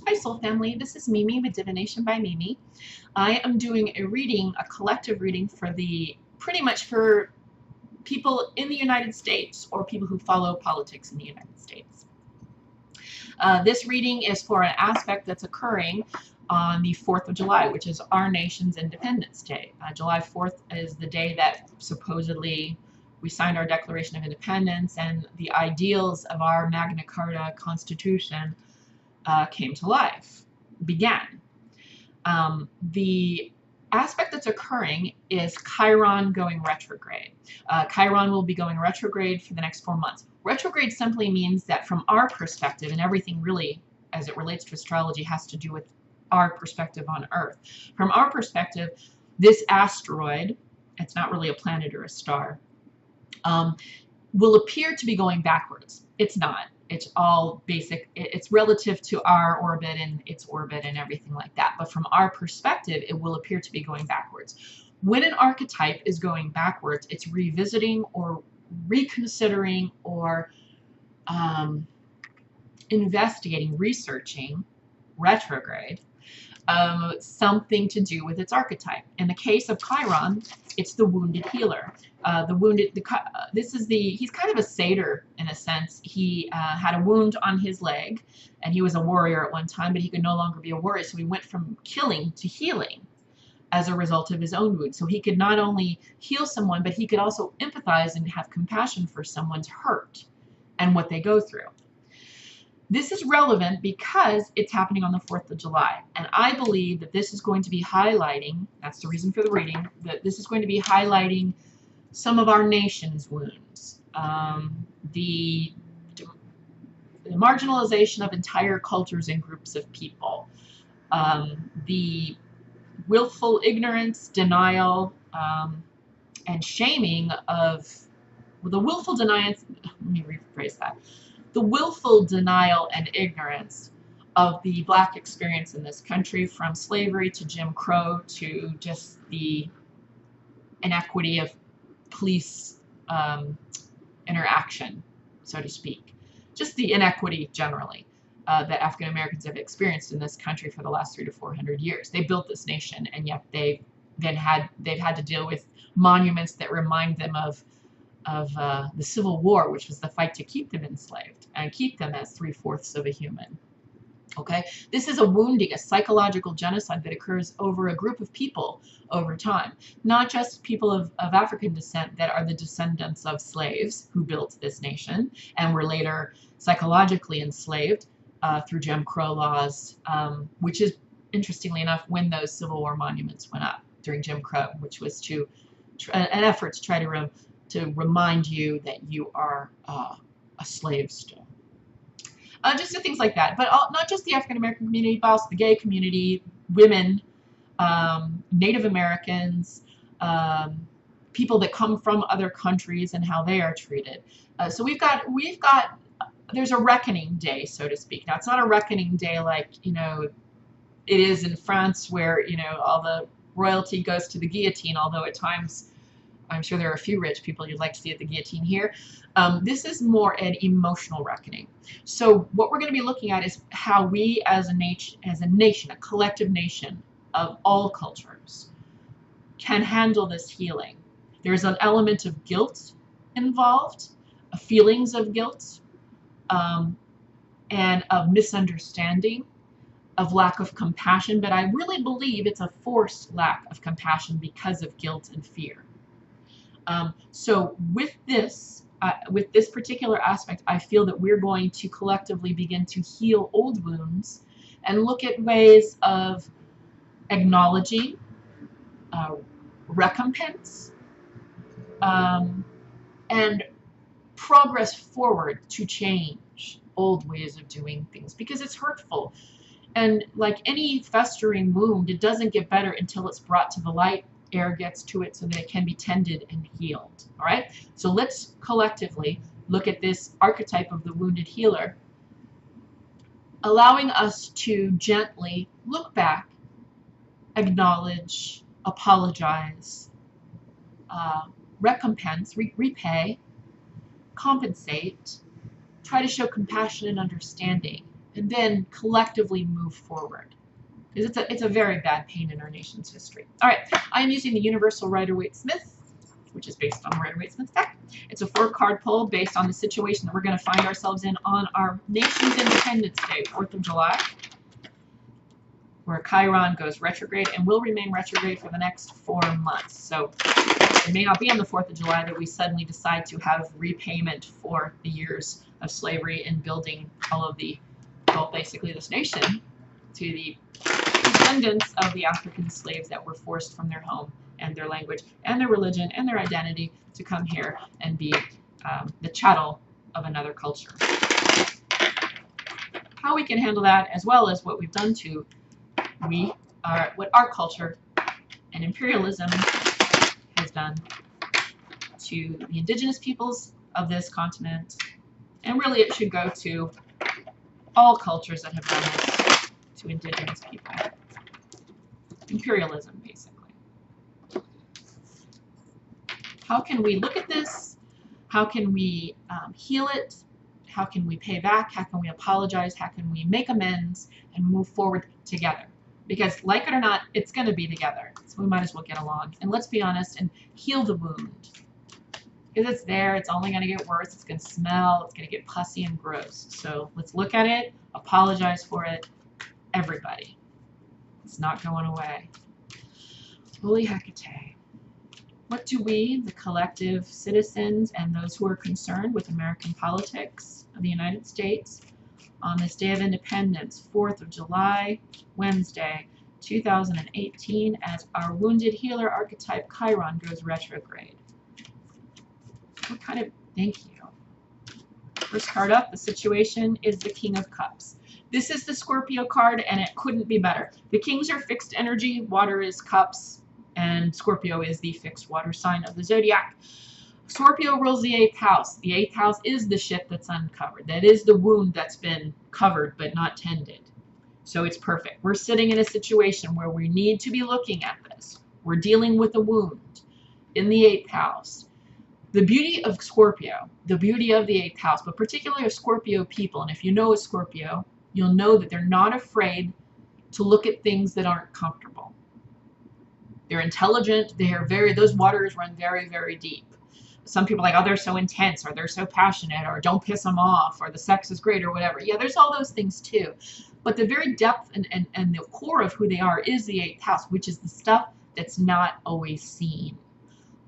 Hi Soul Family, this is Mimi with Divination by Mimi. I am doing a reading, a collective reading for pretty much for people in the United States or people who follow politics in the United States. This reading is for an aspect that's occurring on the 4th of July, which is our nation's Independence Day. July 4th is the day that supposedly we signed our Declaration of Independence and the ideals of our Magna Carta Constitution came to life, began. The aspect that's occurring is Chiron going retrograde. Chiron will be going retrograde for the next 4 months. Retrograde simply means that from our perspective, and everything really as it relates to astrology has to do with our perspective on Earth. From our perspective, this asteroid, it's not really a planet or a star, will appear to be going backwards. It's not. It's all basic. It's relative to our orbit and its orbit and everything like that. But from our perspective, it will appear to be going backwards. When an archetype is going backwards, it's revisiting or reconsidering or investigating, researching retrograde, something to do with its archetype. In the case of Chiron, it's the wounded healer. He's kind of a satyr in a sense. He had a wound on his leg, and he was a warrior at one time, but he could no longer be a warrior, so he went from killing to healing as a result of his own wound. So he could not only heal someone, but he could also empathize and have compassion for someone's hurt and what they go through. This is relevant because it's happening on the 4th of July. And I believe that this is going to be highlighting, that's the reason for the reading, that this is going to be highlighting some of our nation's wounds. The marginalization of entire cultures and groups of people. The willful ignorance, denial, and shaming of, well, the willful denial, let me rephrase that. The willful denial and ignorance of the Black experience in this country, from slavery to Jim Crow to just the inequity of police interaction, so to speak. Just the inequity generally that African Americans have experienced in this country for the last 300 to 400 years. They built this nation, and yet they've had to deal with monuments that remind them of the Civil War, which was the fight to keep them enslaved and keep them as 3/4 of a human. Okay, this is a wounding, a psychological genocide that occurs over a group of people over time, not just people of African descent that are the descendants of slaves who built this nation and were later psychologically enslaved through Jim Crow laws, which is, interestingly enough, when those Civil War monuments went up during Jim Crow, which was an effort to try to remind you that you are a slave still. Just things like that, but not just the African American community, but also the gay community, women, Native Americans, people that come from other countries and how they are treated. So there's a reckoning day, so to speak. Now, it's not a reckoning day like, it is in France, where, all the royalty goes to the guillotine, although at times I'm sure there are a few rich people you'd like to see at the guillotine here. This is more an emotional reckoning. So what we're going to be looking at is how we as a nation, a collective nation of all cultures, can handle this healing. There's an element of guilt involved, feelings of guilt, and of misunderstanding, of lack of compassion, but I really believe it's a forced lack of compassion because of guilt and fear. So with this particular aspect, I feel that we're going to collectively begin to heal old wounds and look at ways of acknowledging, recompense, and progress forward to change old ways of doing things, because it's hurtful. And like any festering wound, it doesn't get better until it's brought to the light, air gets to it so that it can be tended and healed. All right, so let's collectively look at this archetype of the wounded healer, allowing us to gently look back, acknowledge, apologize, recompense, repay, compensate, try to show compassion and understanding and then collectively move forward. Because it's a very bad pain in our nation's history. All right, I am using the Universal Rider-Waite-Smith, which is based on Rider-Waite-Smith deck. It's a 4-card pull based on the situation that we're going to find ourselves in on our nation's Independence Day, 4th of July, where Chiron goes retrograde and will remain retrograde for the next 4 months. So it may not be on the 4th of July that we suddenly decide to have repayment for the years of slavery and building all of the, well, basically this nation to the descendants of the African slaves that were forced from their home and their language and their religion and their identity to come here and be the chattel of another culture. How we can handle that, as well as what we've done to what our culture and imperialism has done to the indigenous peoples of this continent, and really it should go to all cultures that have done this to indigenous people. Imperialism, basically. How can we look at this? How can we heal it? How can we pay back? How can we apologize? How can we make amends and move forward together? Because like it or not, it's going to be together. So we might as well get along. And let's be honest and heal the wound. Because it's there, it's only going to get worse. It's going to smell, it's going to get pussy and gross. So let's look at it, apologize for it, everybody. It's not going away. Holy Hecate. What do we, the collective citizens and those who are concerned with American politics of the United States, on this Day of Independence, 4th of July, Wednesday, 2018, as our wounded healer archetype Chiron goes retrograde? What kind of, thank you. First card up, the situation is the King of Cups. This is the Scorpio card, and it couldn't be better. The Kings are fixed energy, water is cups, and Scorpio is the fixed water sign of the zodiac. Scorpio rules the 8th house. The 8th house is the ship that's uncovered. That is the wound that's been covered but not tended. So it's perfect. We're sitting in a situation where we need to be looking at this. We're dealing with a wound in the 8th house. The beauty of Scorpio, the beauty of the 8th house, but particularly of Scorpio people, and if you know a Scorpio, you'll know that they're not afraid to look at things that aren't comfortable. They're intelligent. Those waters run very, very deep. Some people are like, oh, they're so intense, or they're so passionate, or don't piss them off, or the sex is great, or whatever. Yeah, there's all those things too. But the very depth and the core of who they are is the 8th house, which is the stuff that's not always seen,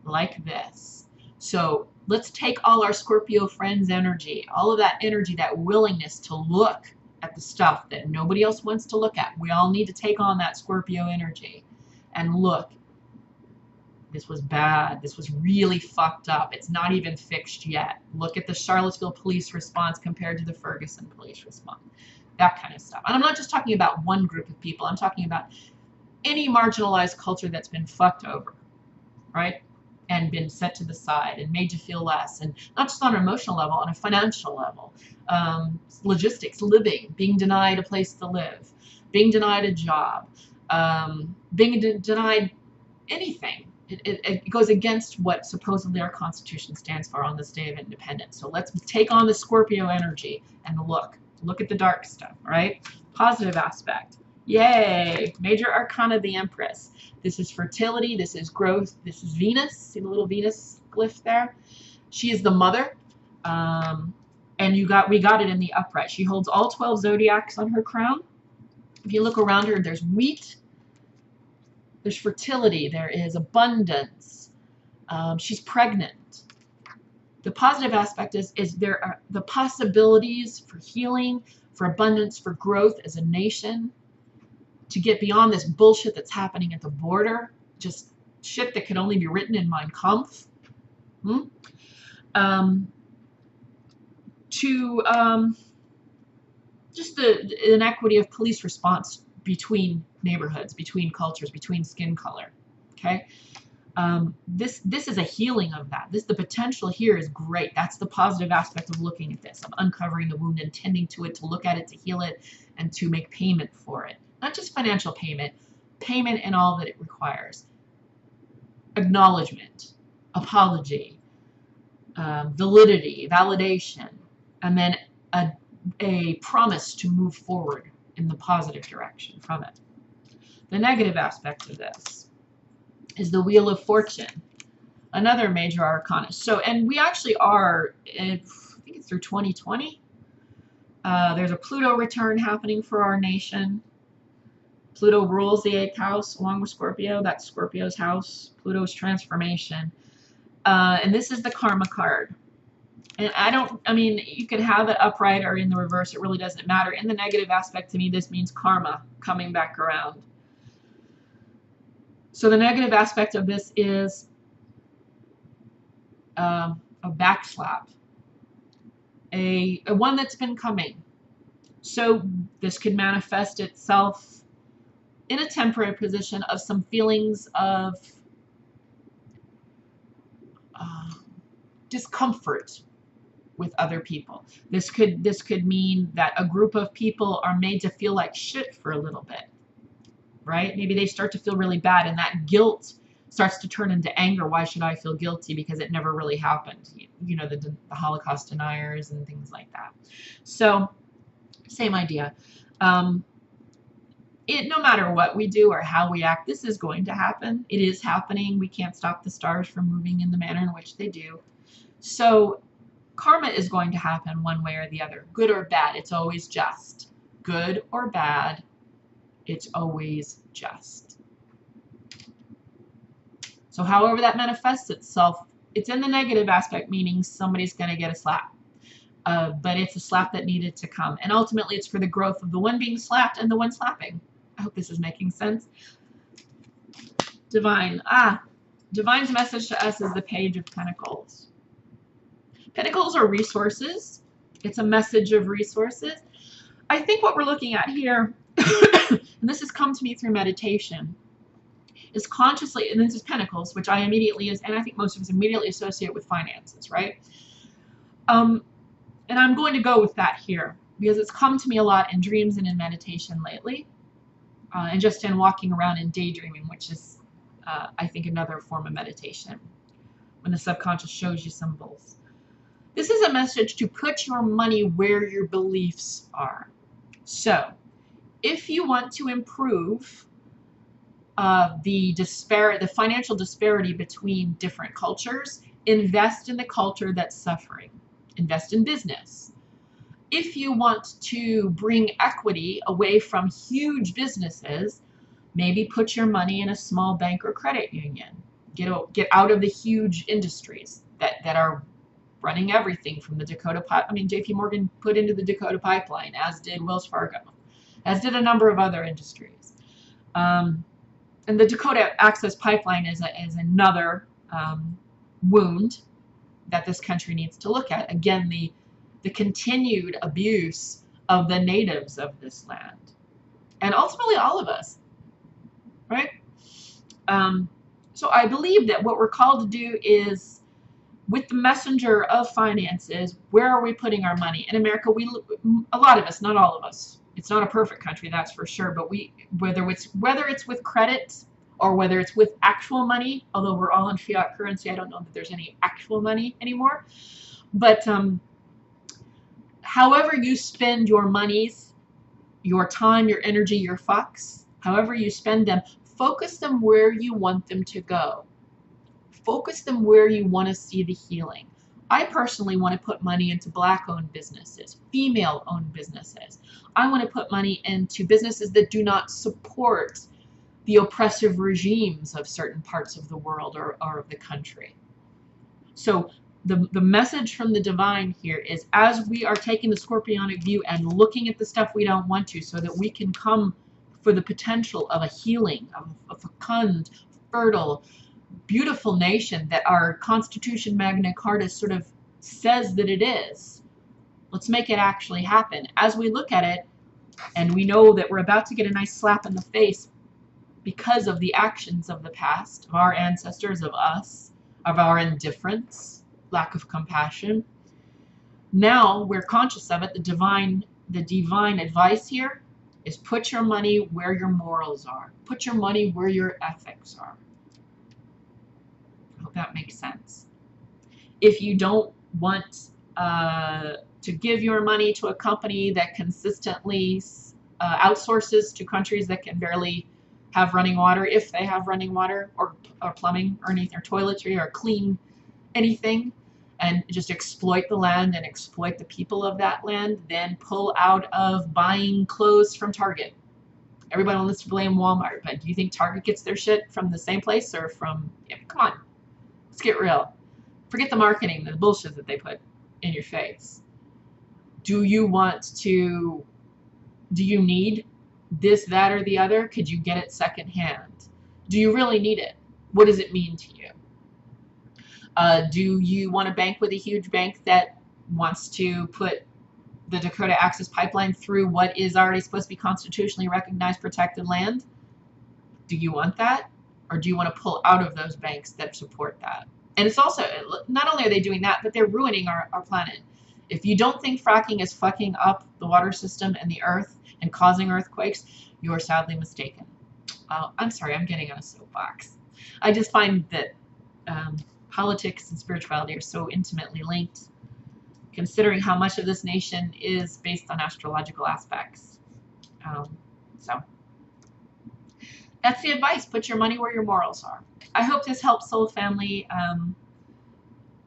like this. So let's take all our Scorpio friends' energy, all of that energy, that willingness to look at the stuff that nobody else wants to look at. We all need to take on that Scorpio energy and look. This was bad. This was really fucked up. It's not even fixed yet. Look at the Charlottesville police response compared to the Ferguson police response. That kind of stuff. And I'm not just talking about one group of people. I'm talking about any marginalized culture that's been fucked over, right? And been set to the side and made to feel less. And not just on an emotional level, on a financial level. Logistics, living, being denied a place to live, being denied a job, being denied anything. It goes against what supposedly our Constitution stands for on this Day of Independence. So let's take on the Scorpio energy and look at the dark stuff, right? Positive aspect. Yay! Major Arcana, the Empress. This is fertility. This is growth. This is Venus. See the little Venus glyph there? She is the mother. And we got it in the upright. She holds all 12 zodiacs on her crown. If you look around her, there's wheat. There's fertility. There is abundance. She's pregnant. The positive aspect is there are the possibilities for healing, for abundance, for growth as a nation, to get beyond this bullshit that's happening at the border, just shit that can only be written in Mein Kampf. Just the inequity of police response between neighborhoods, between cultures, between skin color. Okay, this is a healing of that. The potential here is great. That's the positive aspect of looking at this, of uncovering the wound and tending to it, to look at it, to heal it, and to make payment for it. Not just financial payment, payment and all that it requires. Acknowledgement, apology, validity, validation, and then a a promise to move forward in the positive direction from it. The negative aspect of this is the Wheel of Fortune, another major arcana. So, and we actually are, I think it's through 2020. There's a Pluto return happening for our nation. Pluto rules the 8th house along with Scorpio. That's Scorpio's house. Pluto's transformation. And this is the Karma card. And I mean, you can have it upright or in the reverse. It really doesn't matter. In the negative aspect, to me, this means karma coming back around. So the negative aspect of this is a backslap. A one that's been coming. So this could manifest itself in a temporary position of some feelings of discomfort with other people. This could mean that a group of people are made to feel like shit for a little bit, right? Maybe they start to feel really bad, and that guilt starts to turn into anger. Why should I feel guilty? Because it never really happened. You know, the Holocaust deniers and things like that. So, same idea. No matter what we do or how we act, this is going to happen. It is happening. We can't stop the stars from moving in the manner in which they do. So, karma is going to happen one way or the other. Good or bad, it's always just. Good or bad, it's always just. So however that manifests itself, it's in the negative aspect, meaning somebody's going to get a slap. But it's a slap that needed to come. And ultimately, it's for the growth of the one being slapped and the one slapping. I hope this is making sense. Divine. Divine's message to us is the Page of Pentacles. Pentacles are resources. It's a message of resources. I think what we're looking at here, and this has come to me through meditation, is consciously, and this is Pentacles, which I immediately and I think most of us immediately associate with finances, right? And I'm going to go with that here because it's come to me a lot in dreams and in meditation lately, and just in walking around and daydreaming, which is, I think, another form of meditation, when the subconscious shows you symbols. This is a message to put your money where your beliefs are. So, if you want to improve the financial disparity between different cultures, invest in the culture that's suffering. Invest in business. If you want to bring equity away from huge businesses, maybe put your money in a small bank or credit union. Get out of the huge industries that are running everything from the Dakota pipeline. I mean, JP Morgan put into the Dakota pipeline, as did Wells Fargo, as did a number of other industries. And the Dakota Access Pipeline is another wound that this country needs to look at. Again, the continued abuse of the natives of this land. And ultimately all of us, right? So I believe that what we're called to do is, with the messenger of finances, where are we putting our money? In America, a lot of us, not all of us, it's not a perfect country, that's for sure, but whether it's with credit or whether it's with actual money, although we're all in fiat currency, I don't know that there's any actual money anymore. But however you spend your monies, your time, your energy, your fucks, however you spend them, focus them where you want them to go. Focus them where you want to see the healing. I personally want to put money into Black-owned businesses, female-owned businesses. I want to put money into businesses that do not support the oppressive regimes of certain parts of the world or of the country. So the message from the divine here is, as we are taking the scorpionic view and looking at the stuff we don't want to, so that we can come for the potential of a healing, of a fecund, fertile, beautiful nation that our Constitution Magna Carta sort of says that it is. Let's make it actually happen. As we look at it, and we know that we're about to get a nice slap in the face because of the actions of the past, of our ancestors, of us, of our indifference, lack of compassion. Now we're conscious of it. The divine advice here is, put your money where your morals are. Put your money where your ethics are. I hope that makes sense. If you don't want to give your money to a company that consistently outsources to countries that can barely have running water, if they have running water, or plumbing, or anything, or toiletry, or clean anything, and just exploit the land and exploit the people of that land, then pull out of buying clothes from Target. Everybody wants to blame Walmart, but do you think Target gets their shit from the same place or from, yeah, come on, let's get real. Forget the marketing, the bullshit that they put in your face. Do you need this, that, or the other? Could you get it secondhand? Do you really need it? What does it mean to you? Do you want to bank with a huge bank that wants to put the Dakota Access Pipeline through what is already supposed to be constitutionally recognized protected land? Do you want that? Or do you want to pull out of those banks that support that? And it's also, not only are they doing that, but they're ruining our planet. If you don't think fracking is fucking up the water system and the earth and causing earthquakes, you are sadly mistaken. I'm sorry, I'm getting on a soapbox. I just find that politics and spirituality are so intimately linked, considering how much of this nation is based on astrological aspects. So that's the advice. Put your money where your morals are. I hope this helps, Soul Family.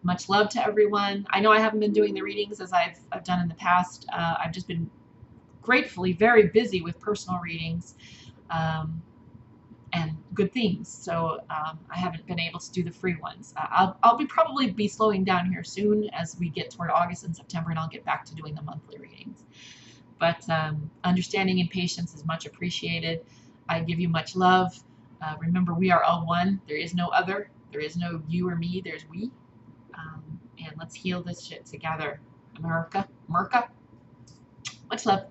Much love to everyone. I know I haven't been doing the readings as I've done in the past. I've just been gratefully very busy with personal readings and good things. So I haven't been able to do the free ones. I'll probably be slowing down here soon as we get toward August and September, and I'll get back to doing the monthly readings. But understanding and patience is much appreciated. I give you much love. Remember, we are all one. There is no other. There is no you or me. There's we. And let's heal this shit together. America. Much love.